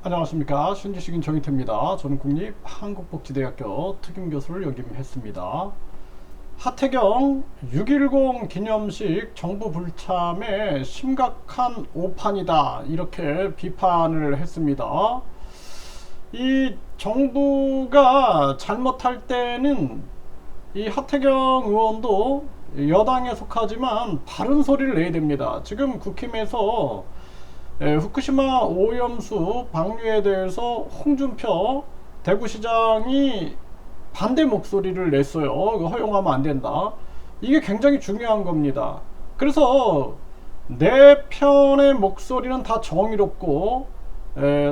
안녕하십니까. 신지식인 정희태입니다. 저는 국립한국복지대학교 특임교수를 역임했습니다. 하태경 6.10 기념식 정부 불참에 심각한 오판이다, 이렇게 비판을 했습니다. 이 정부가 잘못할 때는 이 하태경 의원도 여당에 속하지만 바른 소리를 내야 됩니다. 지금 국힘에서 후쿠시마 오염수 방류에 대해서 홍준표 대구시장이 반대 목소리를 냈어요. 이거 허용하면 안 된다. 이게 굉장히 중요한 겁니다. 그래서 내 편의 목소리는 다 정의롭고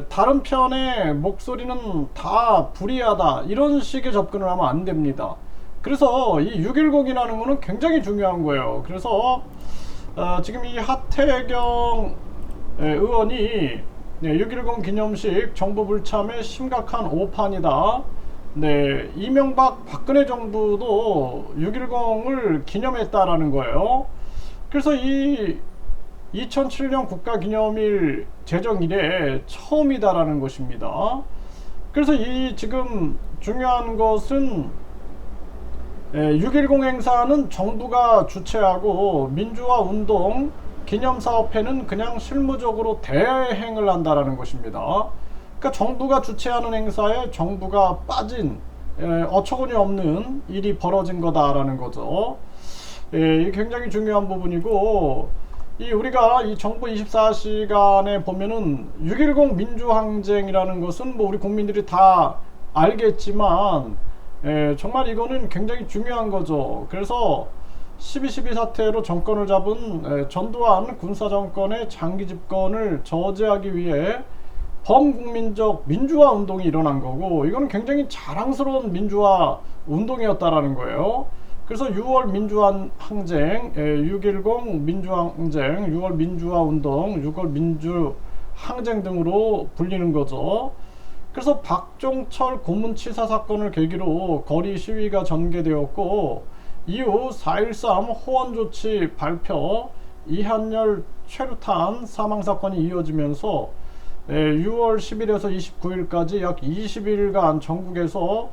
다른 편의 목소리는 다 불이하다, 이런 식의 접근을 하면 안 됩니다. 그래서 이 6.10이라는 거는 굉장히 중요한 거예요. 그래서 지금 이 하태경 의원이 6.10 기념식 정부 불참의 심각한 오판이다. 네, 이명박 박근혜 정부도 6.10을 기념했다라는 거예요. 그래서 이 2007년 국가기념일 제정 이래 처음이다라는 것입니다. 그래서 이 지금 중요한 것은 6.10 행사는 정부가 주최하고 민주화 운동 기념사업회는 그냥 실무적으로 대행을 한다라는 것입니다. 그러니까 정부가 주최하는 행사에 정부가 빠진 어처구니 없는 일이 벌어진 거다라는 거죠. 이게 굉장히 중요한 부분이고, 우리가 이 정부 24시간에 보면은 6.10 민주항쟁이라는 것은 뭐 우리 국민들이 다 알겠지만 정말 이거는 굉장히 중요한 거죠. 그래서 12.12 사태로 정권을 잡은 전두환 군사정권의 장기 집권을 저지하기 위해 범국민적 민주화 운동이 일어난 거고, 이거는 굉장히 자랑스러운 민주화 운동이었다라는 거예요. 그래서 6월 민주화 항쟁, 6.10 민주화 항쟁, 6월 민주화 운동, 6월 민주 항쟁 등으로 불리는 거죠. 그래서 박종철 고문치사 사건을 계기로 거리 시위가 전개되었고, 이후 4.13 호원조치 발표, 이한열 최루탄 사망사건이 이어지면서 6월 10일에서 29일까지 약 20일간 전국에서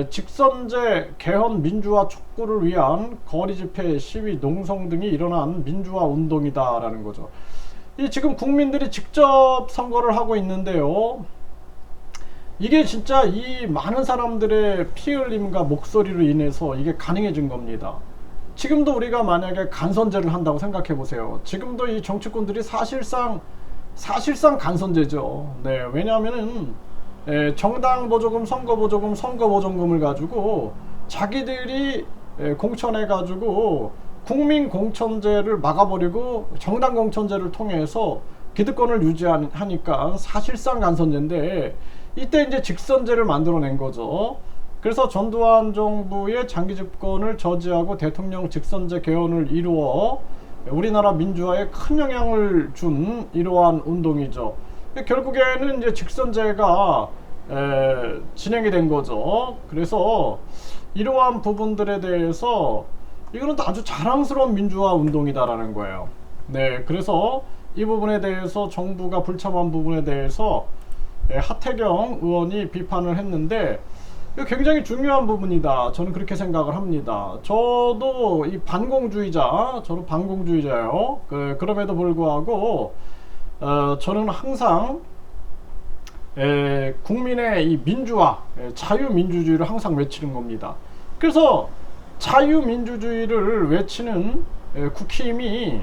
직선제 개헌 민주화 촉구를 위한 거리집회, 시위, 농성 등이 일어난 민주화 운동이다라는 거죠. 지금 국민들이 직접 선거를 하고 있는데요, 이게 진짜 이 많은 사람들의 피 흘림과 목소리로 인해서 이게 가능해진 겁니다. 지금도 우리가 만약에 간선제를 한다고 생각해 보세요. 지금도 이 정치권들이 사실상 간선제죠. 네, 왜냐하면은 정당 보조금, 선거 보조금, 선거 보조금을 가지고 자기들이 공천해 가지고 국민 공천제를 막아버리고 정당 공천제를 통해서 기득권을 유지하니까 사실상 간선제인데, 이때 이제 직선제를 만들어낸 거죠. 그래서 전두환 정부의 장기 집권을 저지하고 대통령 직선제 개헌을 이루어 우리나라 민주화에 큰 영향을 준 이러한 운동이죠. 결국에는 이제 직선제가 진행이 된 거죠. 그래서 이러한 부분들에 대해서 이거는 아주 자랑스러운 민주화 운동이다라는 거예요. 네, 그래서 이 부분에 대해서 정부가 불참한 부분에 대해서 하태경 의원이 비판을 했는데, 이거 굉장히 중요한 부분이다, 저는 그렇게 생각을 합니다. 저도 저는 반공주의자예요. 그럼에도 불구하고 저는 항상 국민의 이 민주화, 자유민주주의를 항상 외치는 겁니다. 그래서 자유민주주의를 외치는 국힘이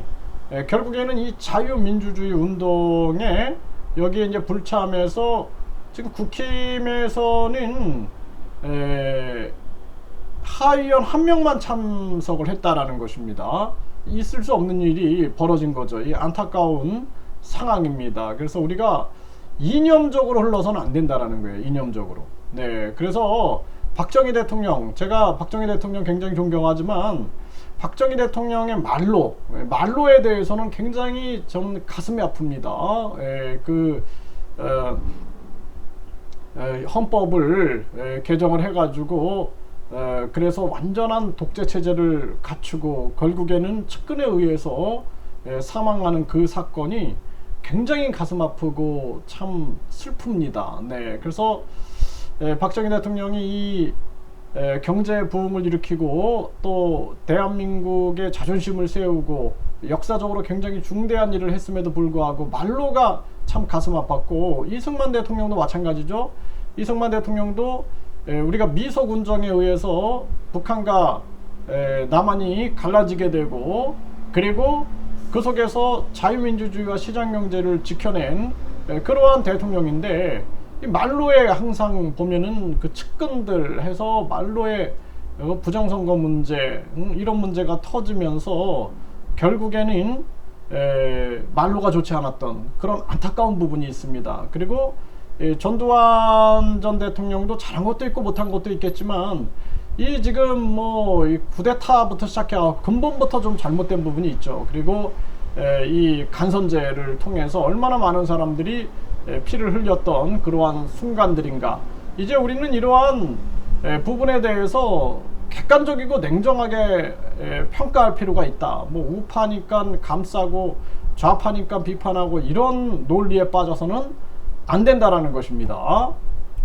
결국에는 이 자유민주주의 운동에 여기에 이제 불참해서 지금 국힘에서는 하의원 한 명만 참석을 했다라는 것입니다. 있을 수 없는 일이 벌어진 거죠. 이 안타까운 상황입니다. 그래서 우리가 이념적으로 흘러서는 안 된다라는 거예요. 이념적으로. 네, 그래서 박정희 대통령, 제가 박정희 대통령 굉장히 존경하지만 박정희 대통령의 말로에 대해서는 굉장히 좀 가슴이 아픕니다. 헌법을 개정을 해가지고 그래서 완전한 독재 체제를 갖추고 결국에는 측근에 의해서 사망하는 그 사건이 굉장히 가슴 아프고 참 슬픕니다. 네, 그래서 박정희 대통령이 이 경제 부흥을 일으키고 또 대한민국의 자존심을 세우고 역사적으로 굉장히 중대한 일을 했음에도 불구하고 말로가 참 가슴 아팠고, 이승만 대통령도 마찬가지죠. 이승만 대통령도 우리가 미소군정에 의해서 북한과 남한이 갈라지게 되고, 그리고 그 속에서 자유민주주의와 시장경제를 지켜낸 그러한 대통령인데, 이 말로에 항상 보면은 그 측근들 해서 말로에 부정선거 문제 이런 문제가 터지면서 결국에는 말로가 좋지 않았던 그런 안타까운 부분이 있습니다. 그리고 전두환 전 대통령도 잘한 것도 있고 못한 것도 있겠지만, 이 지금 뭐 이 쿠데타부터 시작해 근본부터 좀 잘못된 부분이 있죠. 그리고 이 간선제를 통해서 얼마나 많은 사람들이 피를 흘렸던 그러한 순간들인가. 이제 우리는 이러한 부분에 대해서 객관적이고 냉정하게 평가할 필요가 있다. 뭐 우파니까 감싸고 좌파니까 비판하고 이런 논리에 빠져서는 안 된다라는 것입니다.